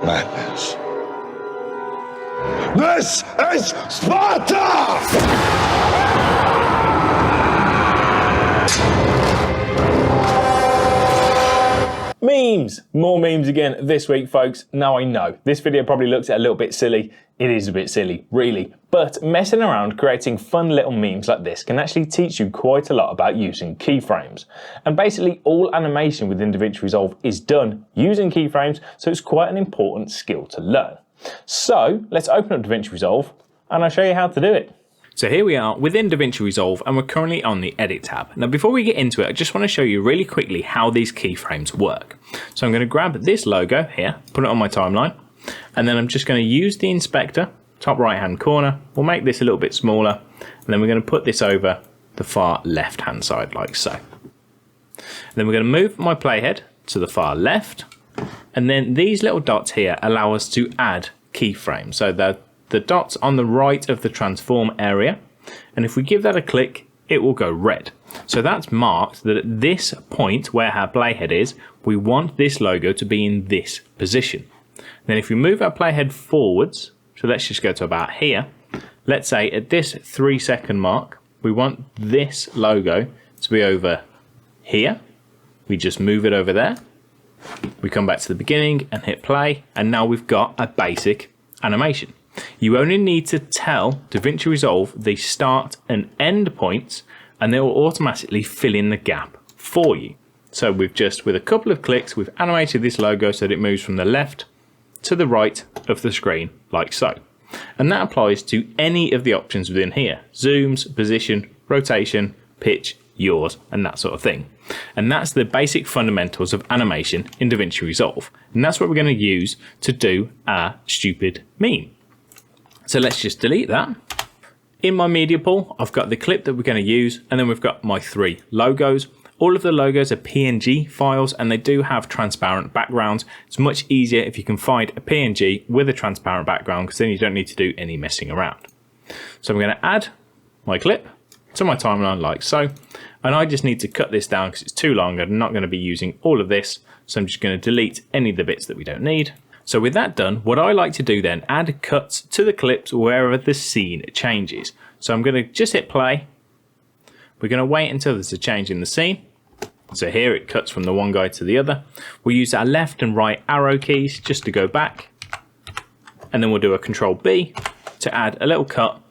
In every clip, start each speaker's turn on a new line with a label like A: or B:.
A: madness. This is Sparta!
B: Memes! More memes again this week, folks. Now I know, this video probably looks a little bit silly. It is a bit silly, really. But messing around creating fun little memes like this can actually teach you quite a lot about using keyframes. And basically all animation within Davinci Resolve is done using keyframes, so it's quite an important skill to learn. So let's open up Davinci Resolve and I'll show you how to do it. So here we are within Davinci Resolve and we're currently on the Edit tab. Now before we get into it, I just want to show you really quickly how these keyframes work. So I'm going to grab this logo here, put it on my timeline, and then I'm just going to use the inspector, top right hand corner. We'll make this a little bit smaller, and then we're going to put this over the far left hand side like so. And then we're going to move my playhead to the far left, and then these little dots here allow us to add keyframes. So the dots on the right of the transform area, and if we give that a click, it will go red. So that's marked that at this point where our playhead is, we want this logo to be in this position. Then if we move our playhead forwards, so let's just go to about here, let's say at this 3-second mark, we want this logo to be over here. We just move it over there. We come back to the beginning and hit play, and now we've got a basic animation. You only need to tell Davinci Resolve the start and end points, and it will automatically fill in the gap for you. So with a couple of clicks, we've animated this logo so that it moves from the left to the right of the screen, like so. And that applies to any of the options within here: zooms, position, rotation, pitch, yours, and that sort of thing. And that's the basic fundamentals of animation in Davinci Resolve. And that's what we're going to use to do our stupid meme. So let's just delete that. In my media pool, I've got the clip that we're going to use, and then we've got my 3 logos. All of the logos are PNG files, and they do have transparent backgrounds. It's much easier if you can find a PNG with a transparent background, because then you don't need to do any messing around. So I'm going to add my clip to my timeline like so, and I just need to cut this down because it's too long. I'm not going to be using all of this, so I'm just going to delete any of the bits that we don't need. So with that done, what I like to do then, add cuts to the clips wherever the scene changes. So I'm going to just hit play. We're going to wait until there's a change in the scene. So here it cuts from the one guy to the other. We'll use our left and right arrow keys just to go back. And then we'll do a Control B to add a little cut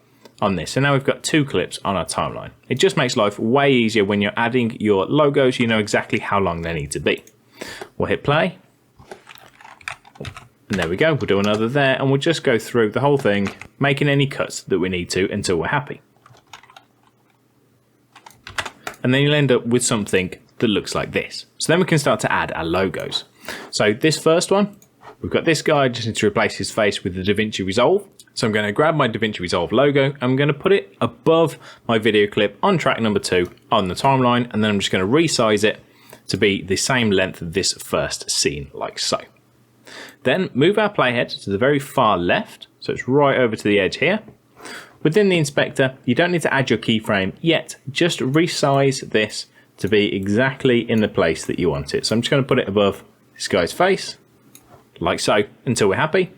B: on this. So now we've got 2 clips on our timeline. It just makes life way easier when you're adding your logos. You know exactly how long they need to be. We'll hit play. And there we go. We'll do another there, and we'll just go through the whole thing, making any cuts that we need to until we're happy. And then you'll end up with something that looks like this. So then we can start to add our logos. So this first one, we've got this guy. I just need to replace his face with the Davinci Resolve. So I'm going to grab my Davinci Resolve logo. I'm going to put it above my video clip on track number 2 on the timeline, and then I'm just going to resize it to be the same length of this first scene, like so. Then move our playhead to the very far left, so it's right over to the edge here. Within the inspector, you don't need to add your keyframe yet, just resize this to be exactly in the place that you want it. So I'm just going to put it above this guy's face, like so, until we're happy.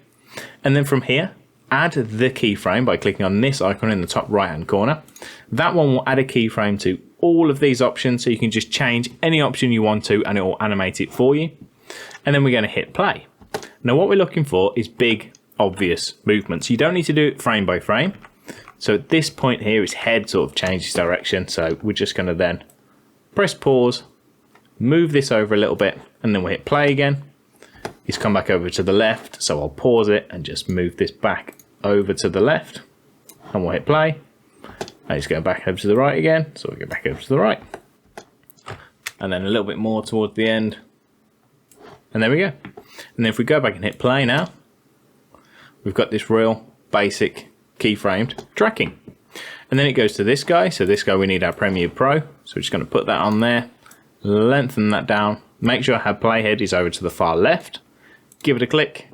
B: And then from here, add the keyframe by clicking on this icon in the top right hand corner. That one will add a keyframe to all of these options, so you can just change any option you want to and it will animate it for you. And then we're going to hit play. Now what we're looking for is big, obvious movements. You don't need to do it frame by frame. So at this point here, his head sort of changes direction. So we're just going to then press pause, move this over a little bit, and then we'll hit play again. He's come back over to the left, so I'll pause it and just move this back over to the left, and we'll hit play. And he's going back over to the right again, so we'll go back over to the right. And then a little bit more towards the end. And there we go. And then if we go back and hit play now, we've got this real basic keyframed tracking. And then it goes to this guy. So this guy, we need our Premiere Pro. So we're just going to put that on there, lengthen that down, make sure our playhead is over to the far left, give it a click,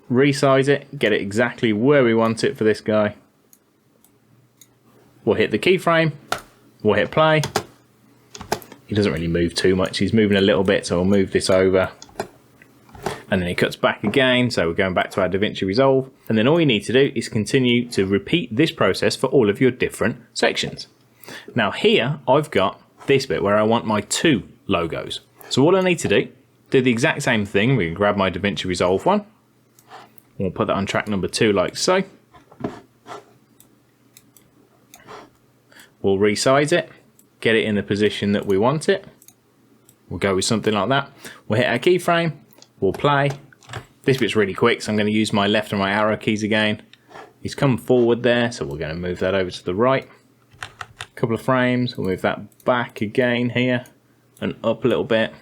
B: resize it, get it exactly where we want it for this guy. We'll hit the keyframe, we'll hit play. He doesn't really move too much, he's moving a little bit, so we'll move this over. And then it cuts back again, so we're going back to our Davinci Resolve. And then all you need to do is continue to repeat this process for all of your different sections. Now here, I've got this bit where I want my 2 logos. So what I need to do the exact same thing. We can grab my Davinci Resolve one. We'll put that on track number 2 like so. We'll resize it, get it in the position that we want it. We'll go with something like that. We'll hit our keyframe, we'll play. This bit's really quick, so I'm going to use my left and right arrow keys again. He's come forward there, so we're going to move that over to the right. A couple of frames, we'll move that back again here and up a little bit.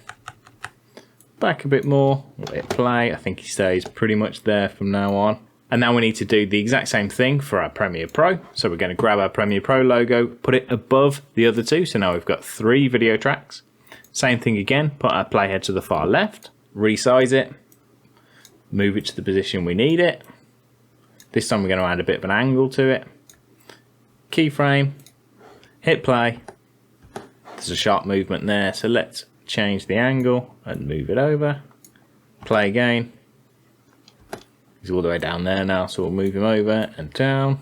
B: Back a bit more, we'll hit play. I think he stays pretty much there from now on. And now we need to do the exact same thing for our Premiere Pro. So we're going to grab our Premiere Pro logo, put it above the other 2. So now we've got 3 video tracks. Same thing again, put our playhead to the far left, resize it, move it to the position we need it. This time we're going to add a bit of an angle to it. Keyframe, hit play. There's a sharp movement there, so let's change the angle and move it over. Play again. He's all the way down there now, so we'll move him over and down.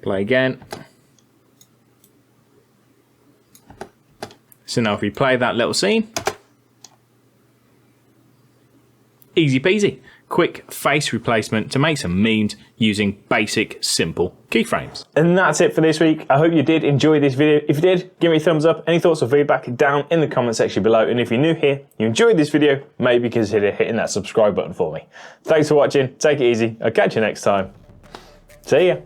B: Play again. So now if we play that little scene, easy peasy. Quick face replacement to make some memes using basic, simple keyframes. And that's it for this week. I hope you did enjoy this video. If you did, give me a thumbs up. Any thoughts or feedback down in the comment section below. And if you're new here, you enjoyed this video, maybe consider hitting that subscribe button for me. Thanks for watching. Take it easy. I'll catch you next time. See ya.